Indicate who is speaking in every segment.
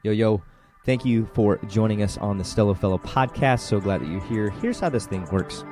Speaker 1: Yo, yo, thank you for joining us on the Stello Fellow podcast. So glad that you're here. Here's how this thing works.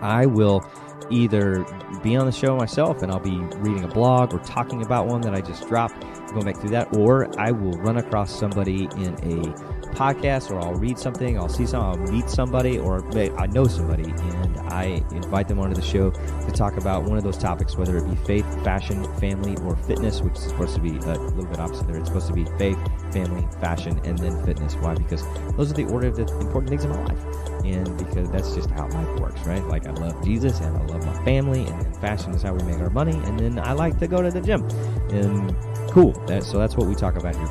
Speaker 1: I will either be on the show myself and I'll be reading a blog or talking about one that I just dropped, going back through that, or I will run across somebody in a podcast, or I'll read something, I'll see something, I'll meet somebody, or I know somebody, and I invite them onto the show to talk about one of those topics, whether it be faith, fashion, family, or fitness, which is supposed to be a little bit opposite there. It's supposed to be faith, family, fashion, and then fitness. Why? Because those are the order of the important things in my life. And because that's just how life works, right? Like I love Jesus and I love my family, and then fashion is how we make our money, and then I like to go to the gym. And cool. So that's what we talk about here.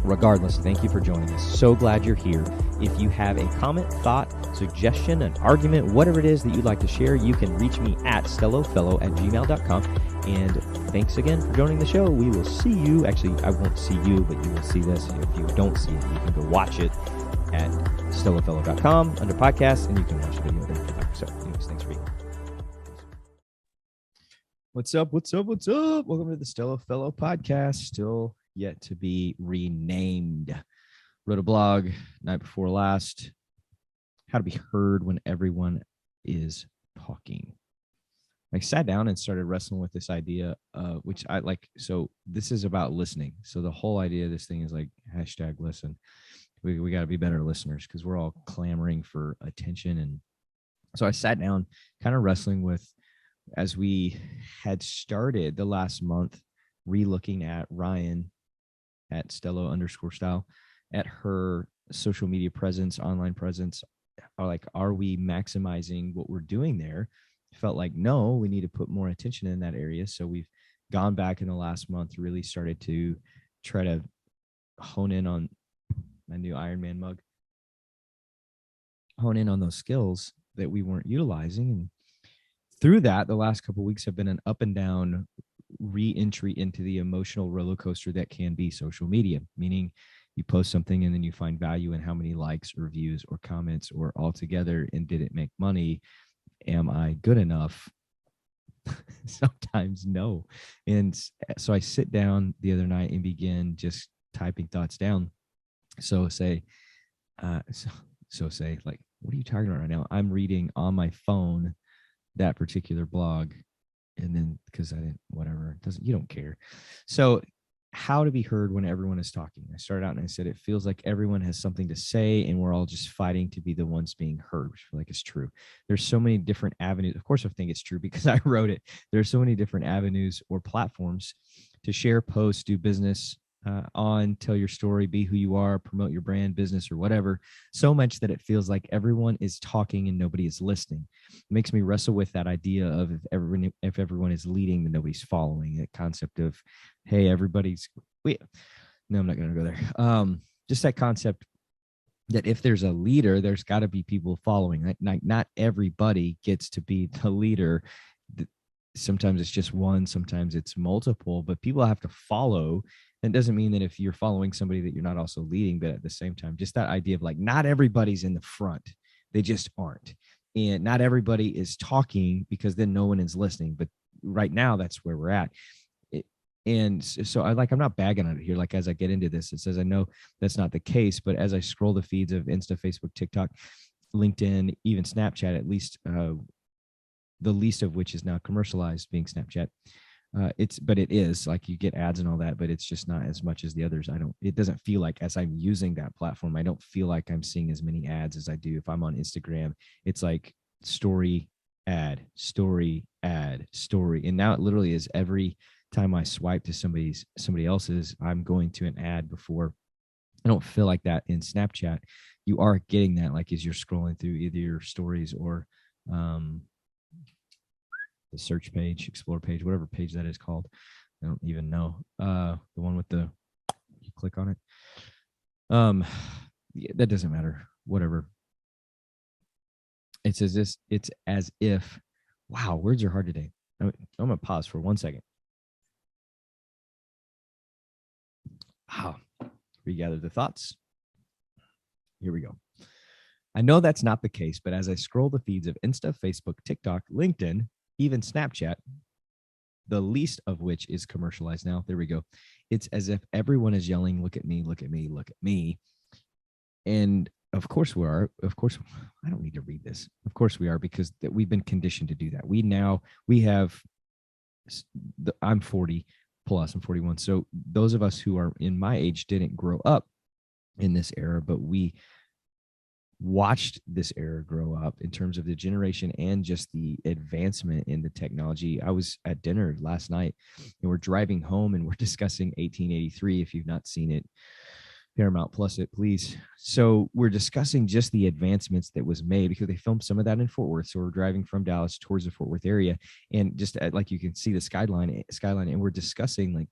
Speaker 1: Regardless, thank you for joining us. So glad you're here. If you have a comment, thought, suggestion, an argument, whatever it is that you'd like to share, you can reach me at stellofellow@gmail.com. And thanks again for joining the show. We will see you. Actually, I won't see you, but you will see this. If you don't see it, you can go watch it at stellofellow.com under podcasts, and you can watch the video there. So anyways, thanks for being here. What's up? Welcome to the Stello Fellow podcast. Still yet to be renamed. Wrote a blog night before last, how to be heard when everyone is talking. I sat down and started wrestling with this idea, which I like. So this is about listening. So the whole idea of this thing is like #listen. We got to be better listeners because we're all clamoring for attention. And so I sat down kind of wrestling with, as we had started the last month, re-looking at Ryan at Stello_style, at her social media presence, online presence. Are we maximizing what we're doing there? Felt like, no, we need to put more attention in that area. So we've gone back in the last month, really started to try to hone in on my new Iron Man mug, hone in on those skills that we weren't utilizing. And through that, the last couple of weeks have been an up and down re-entry into the emotional roller coaster that can be social media, meaning you post something and then you find value in how many likes or views or comments or all together, and did it make money? Am I good enough? Sometimes no. And so I sit down the other night and begin just typing thoughts down. So say, like, what are you talking about right now? I'm reading on my phone that particular blog, and then because I didn't, whatever, it doesn't, you don't care. So how to be heard when everyone is talking. I started out and I said, it feels like everyone has something to say and we're all just fighting to be the ones being heard, which I feel like is true. There's so many different avenues. Of course, I think it's true because I wrote it. There's so many different avenues or platforms to share, post, do business on, tell your story, be who you are, promote your brand, business, or whatever, so much that it feels like everyone is talking and nobody is listening. It makes me wrestle with that idea of if everyone is leading, then nobody's following. That concept of, hey, everybody's, no, I'm not going to go there. Just that concept that if there's a leader, there's got to be people following. Like not everybody gets to be the leader. Sometimes it's just one, sometimes it's multiple, but people have to follow. And it doesn't mean that if you're following somebody that you're not also leading, but at the same time, just that idea of like, not everybody's in the front. They just aren't. And not everybody is talking because then no one is listening. But right now, that's where we're at. And so I'm not bagging on it here. Like, as I get into this, it says, I know that's not the case, but as I scroll the feeds of Insta, Facebook, TikTok, LinkedIn, even Snapchat, at least the least of which is now commercialized, being Snapchat. But it is like you get ads and all that, but it's just not as much as the others. It doesn't feel like, as I'm using that platform, I don't feel like I'm seeing as many ads as I do if I'm on Instagram. It's like story, ad, story, ad, story. And now it literally is every time I swipe to somebody else's, I'm going to an ad before. I don't feel like that in Snapchat. You are getting that, like, as you're scrolling through either your stories or, the search page, explore page, whatever page that is called. I don't even know. The one with you click on it. Yeah, that doesn't matter. Whatever. It's as if, wow, words are hard today. I'm going to pause for 1 second. Wow. Regather the thoughts. Here we go. I know that's not the case, but as I scroll the feeds of Insta, Facebook, TikTok, LinkedIn, even Snapchat, the least of which is commercialized now. There we go. It's as if everyone is yelling, look at me, look at me, look at me. And of course we are. Of course, I don't need to read this. Of course we are, because we've been conditioned to do that. We have, I'm 40 plus, I'm 41. So those of us who are in my age didn't grow up in this era, but we watched this era grow up in terms of the generation and just the advancement in the technology. I was at dinner last night and we're driving home and we're discussing 1883. If you've not seen it, Paramount Plus it, please. So we're discussing just the advancements that was made, because they filmed some of that in Fort Worth. So we're driving from Dallas towards the Fort Worth area, and just like you can see the skyline, and we're discussing like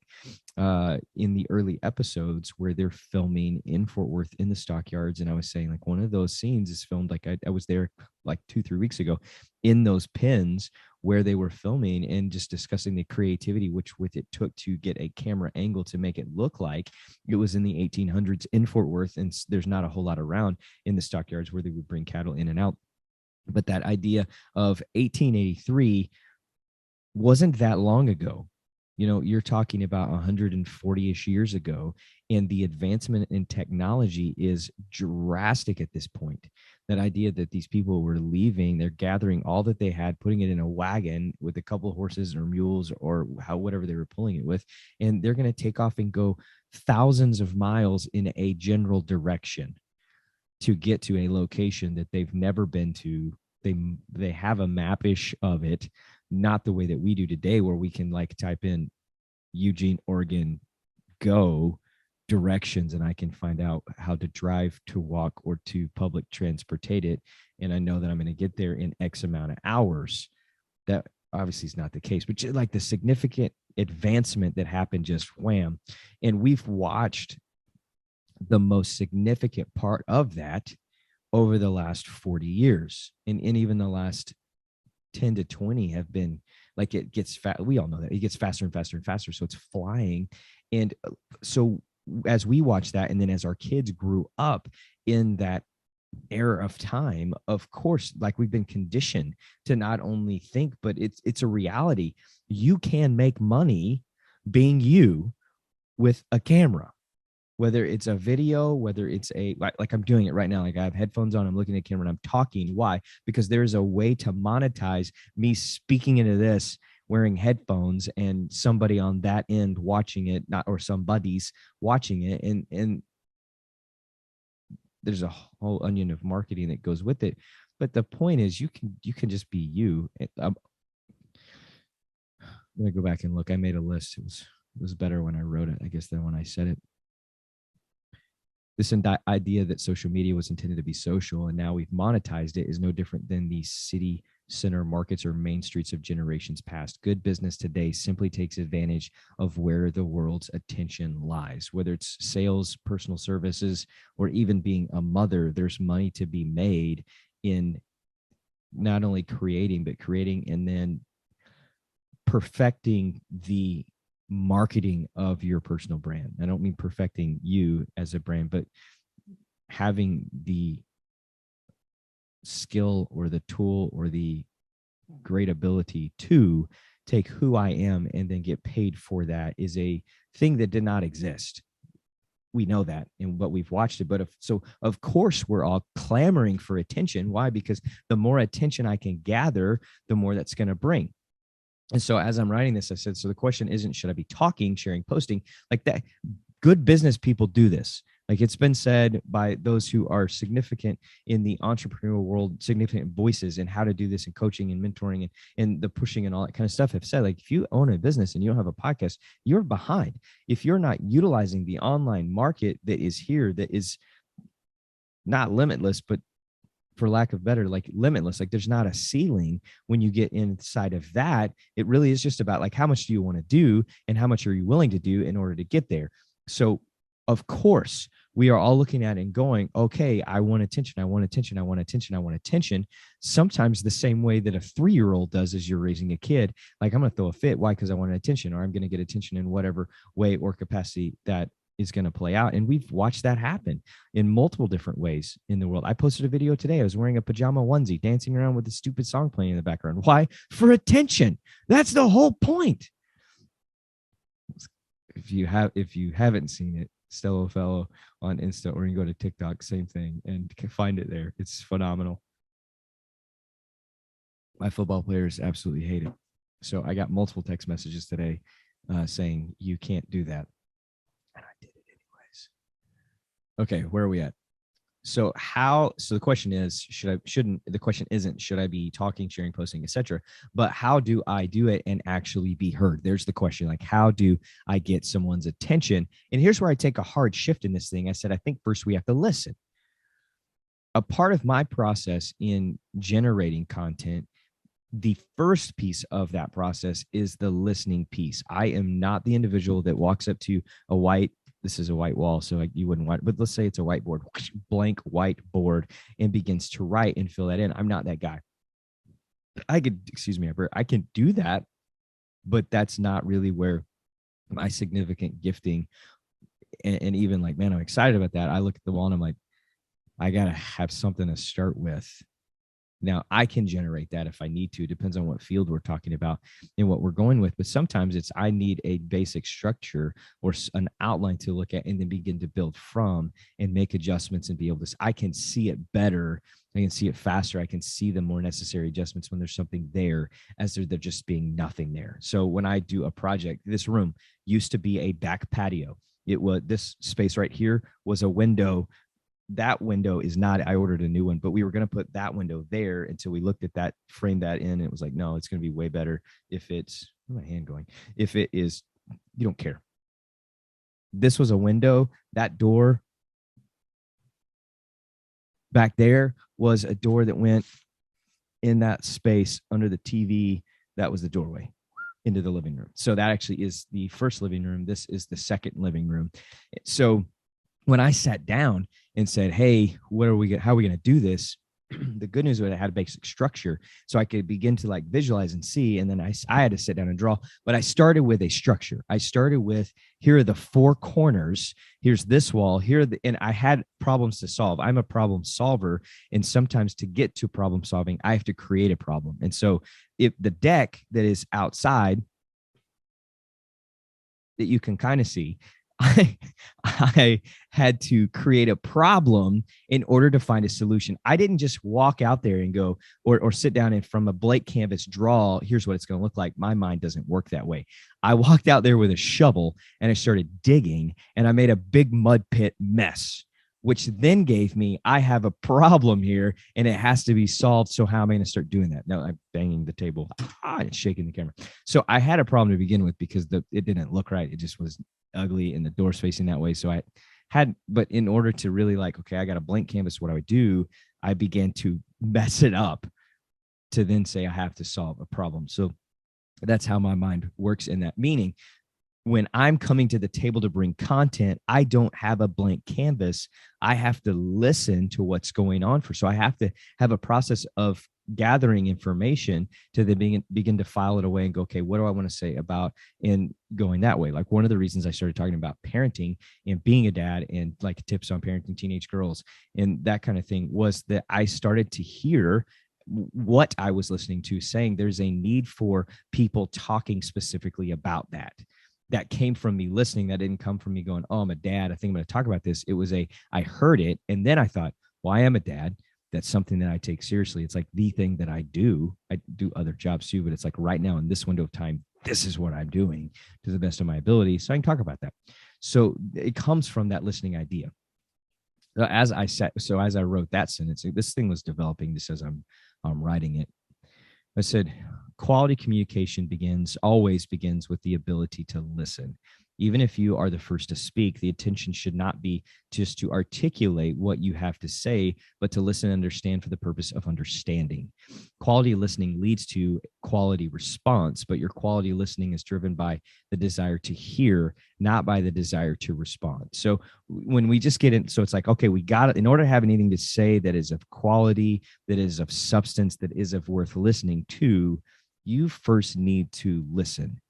Speaker 1: in the early episodes where they're filming in Fort Worth in the stockyards. And I was saying like one of those scenes is filmed, like I was there like 2-3 weeks ago in those pens where they were filming, and just discussing the creativity with it took to get a camera angle to make it look like it was in the 1800s in Fort Worth. And there's not a whole lot around in the stockyards where they would bring cattle in and out. But that idea of 1883 wasn't that long ago. You know, you're talking about 140-ish years ago, and the advancement in technology is drastic at this point. That idea that these people were leaving, they're gathering all that they had, putting it in a wagon with a couple of horses or mules or whatever they were pulling it with, and they're going to take off and go thousands of miles in a general direction to get to a location that they've never been to. They have a map-ish of it, not the way that we do today, where we can like type in Eugene, Oregon, go directions, and I can find out how to drive, to walk, or to public transportate it. And I know that I'm going to get there in X amount of hours. That obviously is not the case, but like the significant advancement that happened just wham. And we've watched the most significant part of that over the last 40 years. And even the last 10 to 20 have been like, it gets fat. We all know that it gets faster and faster and faster. So it's flying. And so as we watch that, and then as our kids grew up in that era of time, of course, like we've been conditioned to not only think, but it's a reality. You can make money being you with a camera, whether it's a video, whether it's like I'm doing it right now. Like I have headphones on, I'm looking at the camera and I'm talking. Why? Because there's a way to monetize me speaking into this, wearing headphones, and somebody on that end watching it, or somebody's watching it. And there's a whole onion of marketing that goes with it. But the point is you can just be you. I'm going to go back and look. I made a list. It was better when I wrote it, I guess, than when I said it. This idea that social media was intended to be social and now we've monetized it is no different than the city center markets or main streets of generations past. Good business today simply takes advantage of where the world's attention lies. Whether it's sales, personal services, or even being a mother, there's money to be made in not only creating, but creating and then perfecting the marketing of your personal brand. I don't mean perfecting you as a brand, but having the skill or the tool or the great ability to take who I am and then get paid for that is a thing that did not exist. We know that, but we've watched it. So of course we're all clamoring for attention. Why? Because the more attention I can gather, the more that's going to bring. And so as I'm writing this, I said, so the question isn't, should I be talking, sharing, posting like that? Good business people do this. Like it's been said by those who are significant in the entrepreneurial world, significant voices in how to do this and coaching and mentoring and the pushing and all that kind of stuff have said, like, if you own a business and you don't have a podcast, you're behind. If you're not utilizing the online market that is here, that is not limitless, but for lack of better, like limitless, like there's not a ceiling when you get inside of that. It really is just about like, how much do you want to do and how much are you willing to do in order to get there? So of course we are all looking at it and going, okay, I want attention. I want attention. I want attention. I want attention. Sometimes the same way that a 3-year-old does as you're raising a kid. Like I'm going to throw a fit. Why? Because I want attention, or I'm going to get attention in whatever way or capacity that is going to play out. And we've watched that happen in multiple different ways in the world. I posted a video today. I was wearing a pajama onesie, dancing around with a stupid song playing in the background. Why? For attention. That's the whole point. if you haven't seen it, Stello Fellow on Insta, or you go to TikTok, same thing, and can find it there. It's phenomenal. My football players absolutely hate it. So I got multiple text messages today saying you can't do that, and I did it anyways. Okay, where are we at? So the question is, shouldn't the question isn't should I be talking, sharing, posting, etc., but how do I do it and actually be heard? There's the question. Like, how do I get someone's attention? And here's where I take a hard shift in this thing. I said, I think first we have to listen. A part of my process in generating content, the first piece of that process is the listening piece. I am not the individual that walks up to a white, this is a white wall, so like you wouldn't want, but let's say it's a whiteboard, blank white board, and begins to write and fill that in. I'm not that guy. I could, excuse me, I can do that, but that's not really where my significant gifting and even like, man, I'm excited about that. I look at the wall and I'm like, I gotta have something to start with. Now, I can generate that if I need to. It depends on what field we're talking about and what we're going with. But sometimes it's I need a basic structure or an outline to look at and then begin to build from and make adjustments and be able to. I can see it better. I can see it faster. I can see the more necessary adjustments when there's something there as there just being nothing there. So when I do a project, this room used to be a back patio. It was this space right here was a window. That window is not, I ordered a new one, but we were going to put that window there until we looked at that, framed that in. And it was like, no, it's going to be way better if it's, where's my hand going? If it is, you don't care. This was a window. That door back there was a door that went in that space under the TV. That was the doorway into the living room. So that actually is the first living room. This is the second living room. So when I sat down and said, hey, how are we going to do this? The good news was I had a basic structure so I could begin to like visualize and see. And then I had to sit down and draw, but I started with a structure. I started with, here are the four corners. Here's this wall here. And I had problems to solve. I'm a problem solver. And sometimes to get to problem solving, I have to create a problem. And so if the deck that is outside that you can kind of see, I had to create a problem in order to find a solution. I didn't just walk out there and go or sit down and from a blank canvas draw, here's what it's going to look like. My mind doesn't work that way. I walked out there with a shovel and I started digging and I made a big mud pit mess, which then gave me, I have a problem here and it has to be solved. So how am I going to start doing that? No, I'm banging the table, and shaking the camera. So I had a problem to begin with because it didn't look right. It just was ugly and the door's facing that way. So I had, but in order to really like, okay, I got a blank canvas. What do I do? I began to mess it up to then say I have to solve a problem. So that's how my mind works in that. Meaning when I'm coming to the table to bring content, I don't have a blank canvas. I have to listen to what's going on so I have to have a process of gathering information to then begin to file it away and go, okay, what do I want to say about and going that way? Like one of the reasons I started talking about parenting and being a dad and like tips on parenting teenage girls and that kind of thing was that I started to hear what I was listening to saying there's a need for people talking specifically about that. That came from me listening. That didn't come from me going, oh, I'm a dad, I think I'm going to talk about this. It was I heard it. And then I thought, well, I am a dad. That's something that I take seriously. It's like the thing that I do. I do other jobs too, but it's like right now in this window of time, this is what I'm doing to the best of my ability. So I can talk about that. So it comes from that listening idea. As I wrote that sentence, this thing was developing just as I'm writing it. I said, quality communication always begins with the ability to listen. Even if you are the first to speak, the intention should not be just to articulate what you have to say, but to listen and understand for the purpose of understanding. Quality listening leads to quality response, but your quality listening is driven by the desire to hear, not by the desire to respond. So when we just get in, so it's like, okay, we got it. In order to have anything to say that is of quality, that is of substance, that is of worth listening to, you first need to listen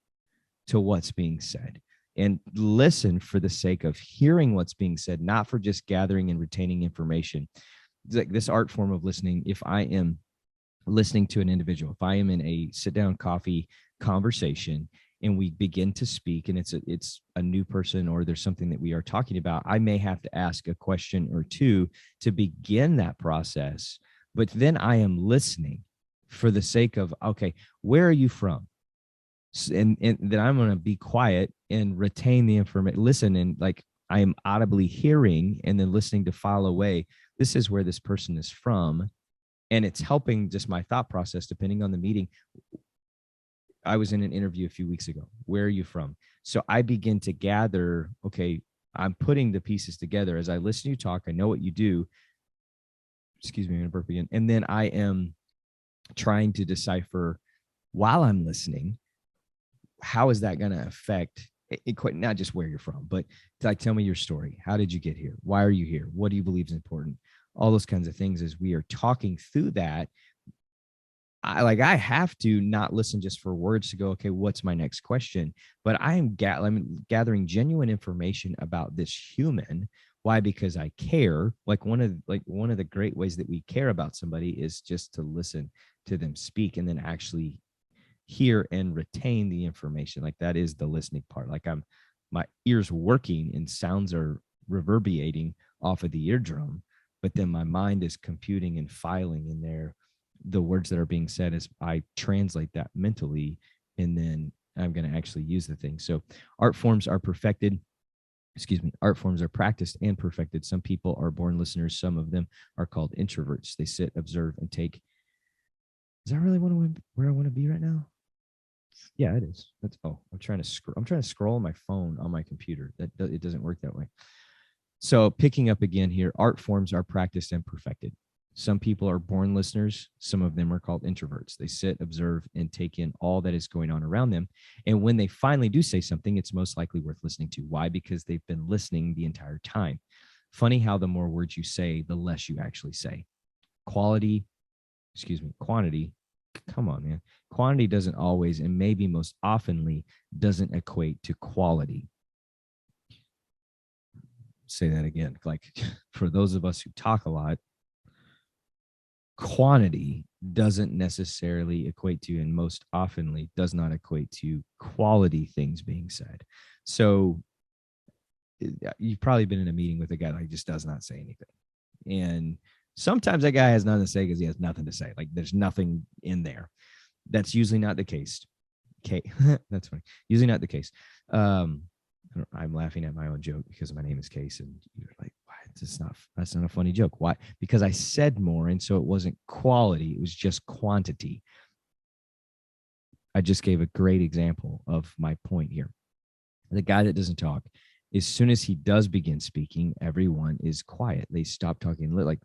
Speaker 1: to what's being said. And listen for the sake of hearing what's being said, not for just gathering and retaining information. It's like this art form of listening. If I am listening to an individual, if I am in a sit down coffee conversation and we begin to speak, and it's a new person, or there's something that we are talking about, I may have to ask a question or two to begin that process. But then I am listening for the sake of, okay, where are you from? And then I'm going to be quiet and retain the information, listen, and like I am audibly hearing and then listening to file away. This is where this person is from. And it's helping just my thought process, depending on the meeting. I was in an interview a few weeks ago. Where are you from? So I begin to gather, okay, I'm putting the pieces together as I listen to you talk. I know what you do. Excuse me, I'm going to burp again. And then I am trying to decipher while I'm listening, how is that going to affect it, not just where you're from, but like, tell me your story. How did you get here? Why are you here? What do you believe is important? All those kinds of things. As we are talking through that, I have to not listen just for words to go, okay, what's my next question? But I'm gathering genuine information about this human. Why? Because I care. Like one of the great ways that we care about somebody is just to listen to them speak and then actually hear and retain the information. Like that is the listening part. Like my ears working and sounds are reverberating off of the eardrum, but then my mind is computing and filing in there the words that are being said as I translate that mentally, and then I'm going to actually use the thing. So art forms are perfected. Art forms are practiced and perfected. Some people are born listeners. Some of them are called introverts. They sit, observe, and take. Is that really where I want to be right now? Yeah, it is. I'm trying to scroll on my phone on my computer. It doesn't work that way. So picking up again here, art forms are practiced and perfected. Some people are born listeners. Some of them are called introverts. They sit, observe, and take in all that is going on around them. And when they finally do say something, it's most likely worth listening to. Why? Because they've been listening the entire time. Funny how the more words you say, the less you actually say. Quantity. Come on, man. Quantity doesn't always, and maybe most oftenly, doesn't equate to quality. Say that again. Like for those of us who talk a lot, quantity doesn't necessarily equate to, and most oftenly does not equate to, quality things being said. So you've probably been in a meeting with a guy that just does not say anything. And sometimes that guy has nothing to say because he has nothing to say. Like there's nothing in there. That's usually not the case. Okay. That's funny. Usually not the case. I'm laughing at my own joke because my name is Case, and you're like, why? That's not a funny joke. Why? Because I said more, and so it wasn't quality, it was just quantity. I just gave a great example of my point here. The guy that doesn't talk, as soon as he does begin speaking, everyone is quiet. They stop talking. Like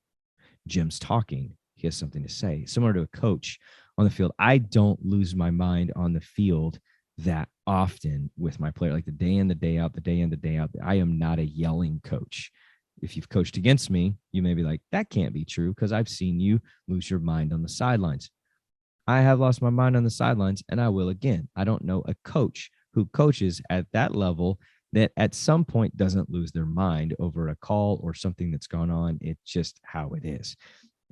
Speaker 1: Jim's talking, he has something to say. Similar to a coach on the field, I don't lose my mind on the field that often with my player, like the day in, the day out, the day in, the day out. I am not a yelling coach. If you've coached against me, you may be like, that can't be true because I've seen you lose your mind on the sidelines. I have lost my mind on the sidelines, and I will again. I don't know a coach who coaches at that level that at some point doesn't lose their mind over a call or something that's gone on. It's just how it is.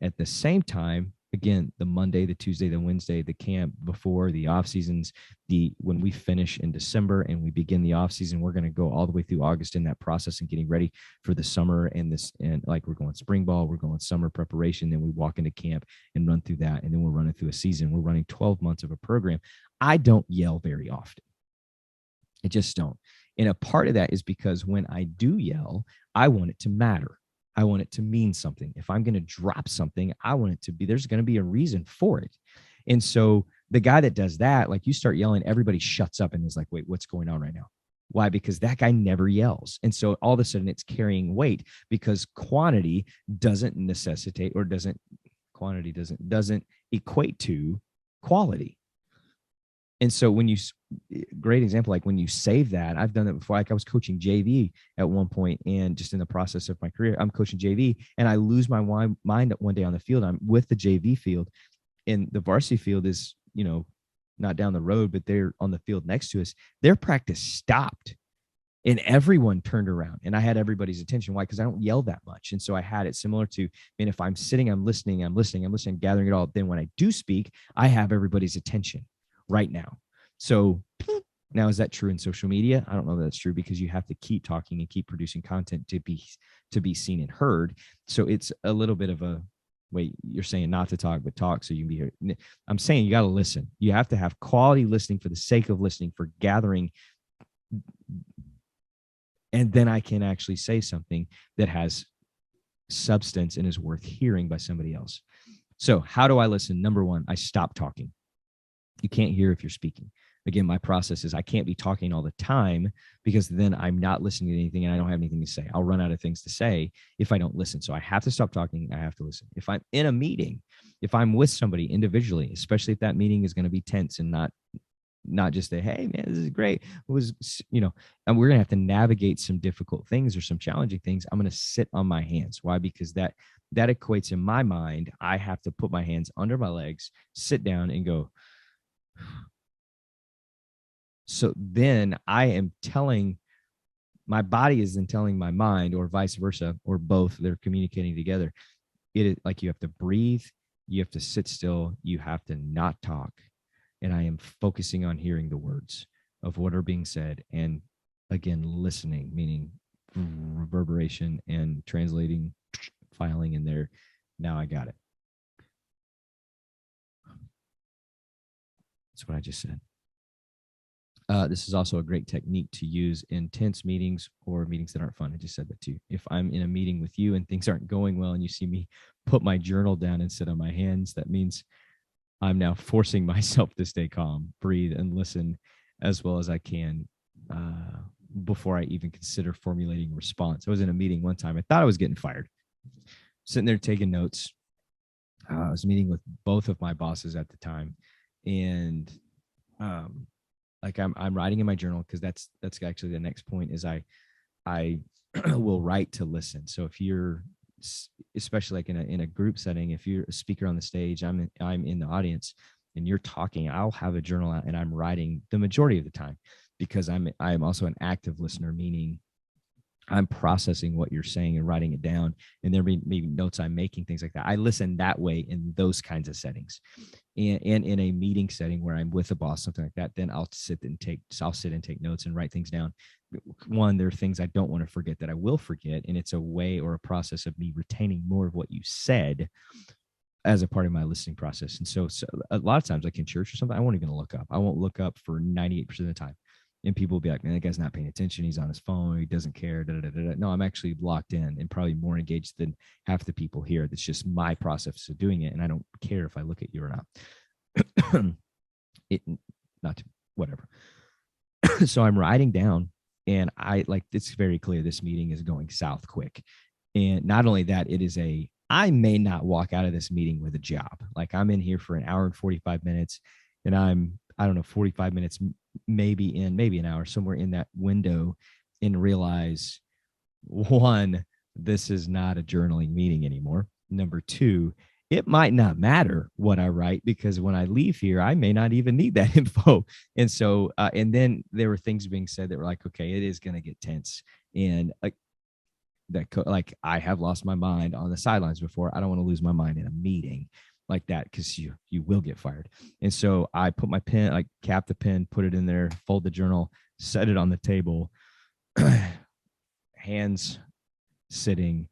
Speaker 1: At the same time, again, the Monday, the Tuesday, the Wednesday, the camp before the off seasons, when we finish in December and we begin the off season, we're going to go all the way through August in that process and getting ready for the summer and like we're going spring ball, we're going summer preparation. Then we walk into camp and run through that. And then we're running through a season. We're running 12 months of a program. I don't yell very often. I just don't. And a part of that is because when I do yell, I want it to matter. I want it to mean something. If I'm going to drop something, I want it to be, there's going to be a reason for it. And so the guy that does that, like you start yelling, everybody shuts up and is like, wait, what's going on right now? Why? Because that guy never yells. And so all of a sudden it's carrying weight because quantity doesn't necessitate or doesn't equate to quality. And so great example, like when you save that, I've done that before. Like I was coaching JV at one point, and just in the process of my career, I'm coaching JV and I lose my mind one day on the field. I'm with the JV field, and the varsity field is, not down the road, but they're on the field next to us. Their practice stopped and everyone turned around, and I had everybody's attention. Why? Because I don't yell that much. And so I had it similar to, if I'm sitting, I'm listening, gathering it all. Then when I do speak, I have everybody's attention right now. So Now, is that true in social media? I don't know if that's true, because you have to keep talking and keep producing content to be seen and heard. So it's a little bit of a wait, you're saying not to talk, but talk so you can be here. I'm saying you got to listen. You have to have quality listening for the sake of listening, for gathering. And then I can actually say something that has substance and is worth hearing by somebody else. So, how do I listen? Number one, I stop talking. You can't hear if you're speaking. Again, my process is I can't be talking all the time, because then I'm not listening to anything and I don't have anything to say. I'll run out of things to say if I don't listen. So I have to stop talking. I have to listen. If I'm in a meeting, if I'm with somebody individually, especially if that meeting is going to be tense and not just a, hey man, this is great. It was, and we're going to have to navigate some difficult things or some challenging things. I'm going to sit on my hands. Why? Because that equates in my mind. I have to put my hands under my legs, sit down and go. So then I am telling, my body is then telling my mind, or vice versa, or both. They're communicating together. It is like you have to breathe, you have to sit still, you have to not talk. And I am focusing on hearing the words of what are being said. And again, listening, meaning reverberation and translating, filing in there. Now I got it. That's what I just said. This is also a great technique to use in tense meetings or meetings that aren't fun. I just said that too. If I'm in a meeting with you and things aren't going well and you see me put my journal down and sit on my hands, that means I'm now forcing myself to stay calm, breathe, and listen as well as I can before I even consider formulating a response. I was in a meeting one time. I thought I was getting fired. Sitting there taking notes. I was meeting with both of my bosses at the time, and like I'm writing in my journal, because that's actually the next point is I will write to listen. So if you're, especially like in a group setting, if you're a speaker on the stage, I'm in the audience and you're talking, I'll have a journal out and I'm writing the majority of the time, because I'm also an active listener, meaning I'm processing what you're saying and writing it down, and there may be notes I'm making, things like that. I listen that way in those kinds of settings. And in a meeting setting where I'm with a boss, something like that, then I'll sit and take notes and write things down. One, there are things I don't want to forget that I will forget, and it's a way or a process of me retaining more of what you said as a part of my listening process. And so a lot of times, like in church or something, I won't even look up. I won't look up for 98% of the time. And people will be like, man, that guy's not paying attention. He's on his phone. He doesn't care. Da, da, da, da. No, I'm actually locked in and probably more engaged than half the people here. That's just my process of doing it. And I don't care if I look at you or not. It, not to, whatever. So I'm writing down, and it's very clear this meeting is going south quick. And not only that, I may not walk out of this meeting with a job. Like I'm in here for an hour and 45 minutes, and I don't know, 45 minutes, maybe an hour, somewhere in that window, and realize, one, this is not a journaling meeting anymore. Number two, it might not matter what I write, because when I leave here, I may not even need that info. And so, and then there were things being said that were like, okay, it is going to get tense. And like I have lost my mind on the sidelines before. I don't want to lose my mind in a meeting like that, because you will get fired. And so I put my pen, like cap the pen, put it in there, fold the journal, set it on the table, hands sitting.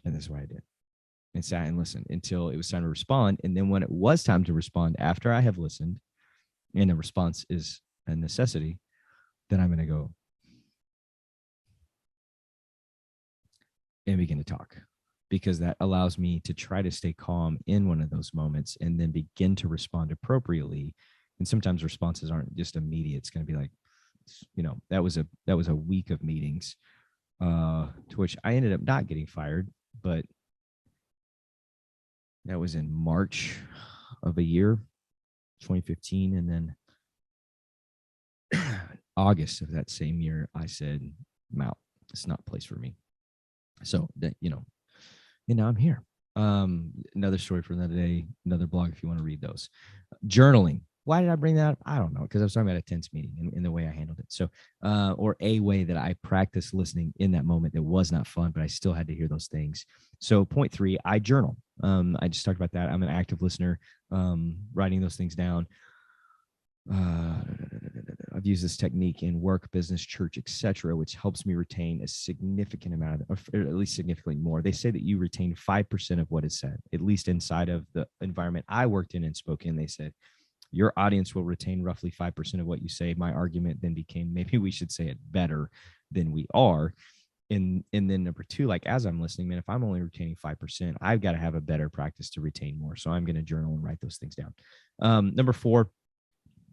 Speaker 1: And that's what I did. And sat and listened until it was time to respond. And then when it was time to respond, after I have listened and a response is a necessity, then I'm going to go and begin to talk, because that allows me to try to stay calm in one of those moments and then begin to respond appropriately. And sometimes responses aren't just immediate. It's going to be like, that was a week of meetings, to which I ended up not getting fired, but that was in March of a year, 2015. And then August of that same year, I said, I'm out. It's not a place for me. So that, and now I'm here. Another story for another day, another blog if you want to read those. Journaling. Why did I bring that up? I don't know, because I was talking about a tense meeting and the way I handled it. So, or a way that I practiced listening in that moment that was not fun, but I still had to hear those things. So, point 3, I journal. I just talked about that. I'm an active listener, writing those things down. I've used this technique in work, business, church, etc., which helps me retain a significant amount of, or at least significantly more. They say that you retain 5% of what is said, at least inside of the environment I worked in and spoke in. They said your audience will retain roughly 5% of what you say. My argument then became maybe we should say it better than we are. And then number two, like as I'm listening, man, if I'm only retaining 5%, I've got to have a better practice to retain more. So I'm going to journal and write those things down. Number four,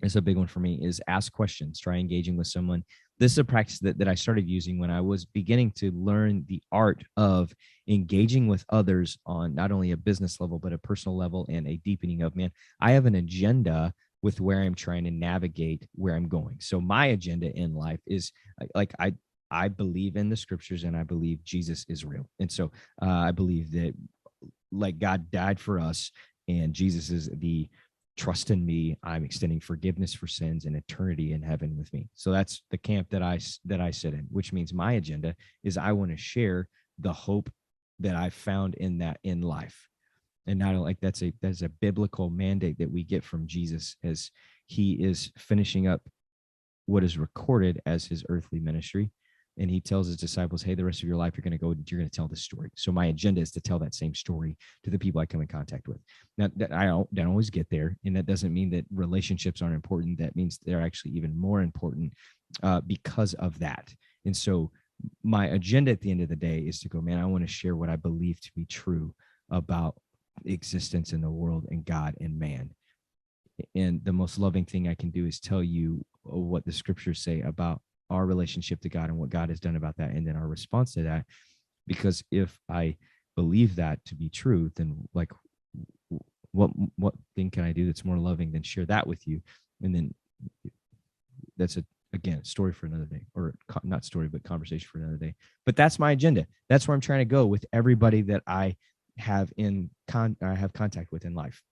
Speaker 1: is a big one for me, is ask questions, try engaging with someone. This is a practice that I started using when I was beginning to learn the art of engaging with others on not only a business level, but a personal level, and a deepening of, man, I have an agenda with where I'm trying to navigate where I'm going. So my agenda in life is like, I believe in the scriptures, and I believe Jesus is real. And so I believe that like God died for us, and Jesus is the trust in me. I'm extending forgiveness for sins and eternity in heaven with me. So that's the camp that I sit in, which means my agenda is I want to share the hope that I found in that in life. And not like that's a biblical mandate that we get from Jesus as he is finishing up what is recorded as his earthly ministry. And he tells his disciples, hey, the rest of your life, you're going to tell this story. So my agenda is to tell that same story to the people I come in contact with. Now, I don't always get there. And that doesn't mean that relationships aren't important. That means they're actually even more important because of that. And so my agenda at the end of the day is to go, man, I want to share what I believe to be true about existence in the world and God and man. And the most loving thing I can do is tell you what the scriptures say about our relationship to God and what God has done about that, and then our response to that. Because if I believe that to be true, then like what thing can I do that's more loving than share that with you? And then that's again story for another day, or not story, but conversation for another day. But that's my agenda. That's where I'm trying to go with everybody that I have I have contact with in life.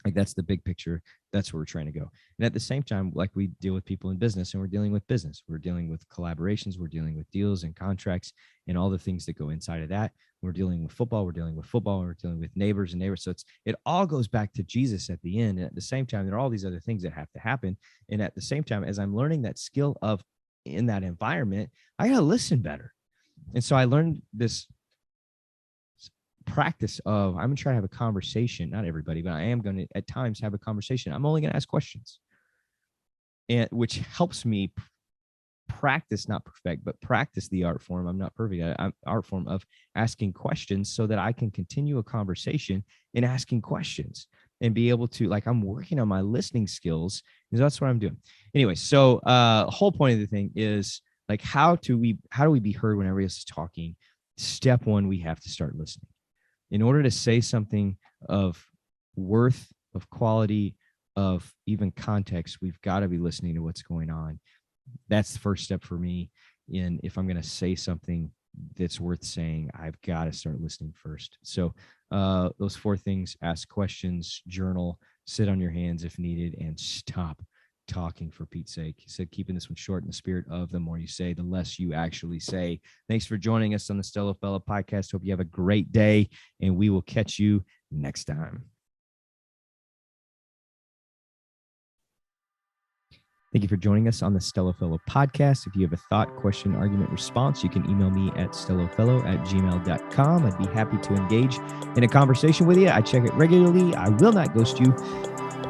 Speaker 1: Like that's the big picture. That's where we're trying to go. And at the same time, like we deal with people in business, and we're dealing with business. We're dealing with collaborations. We're dealing with deals and contracts and all the things that go inside of that. We're dealing with football. We're dealing with football. We're dealing with neighbors and neighbors. So it all goes back to Jesus at the end. And at the same time, there are all these other things that have to happen. And at the same time, as I'm learning that skill of in that environment, I got to listen better. And so I learned this practice of I'm going to try to have a conversation, not everybody, but I am going to at times have a conversation. I'm only going to ask questions, and which helps me practice, not perfect, but practice the art form. I'm not perfect at it. Art form of asking questions so that I can continue a conversation in asking questions and be able to, like, I'm working on my listening skills, because that's what I'm doing. Anyway, so whole point of the thing is like, how do we be heard when everybody else is talking? Step one, we have to start listening. In order to say something of worth, of quality, of even context, we've got to be listening to what's going on. That's the first step for me. And if I'm going to say something that's worth saying, I've got to start listening first. So those four things: ask questions, journal, sit on your hands if needed, and stop talking, for Pete's sake. He said, keeping this one short in the spirit of the more you say, the less you actually say. Thanks for joining us on the Stello Fellow podcast. Hope you have a great day, and we will catch you next time. Thank you for joining us on the Stello Fellow podcast. If you have a thought, question, argument, response, you can email me at stellofellow@gmail.com. I'd be happy to engage in a conversation with you. I check it regularly. I will not ghost you.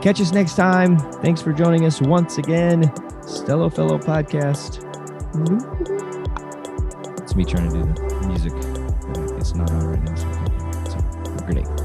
Speaker 1: Catch us next time. Thanks for joining us once again. Stello Fellow podcast. It's me trying to do the music. It's not on right now. So have a great day.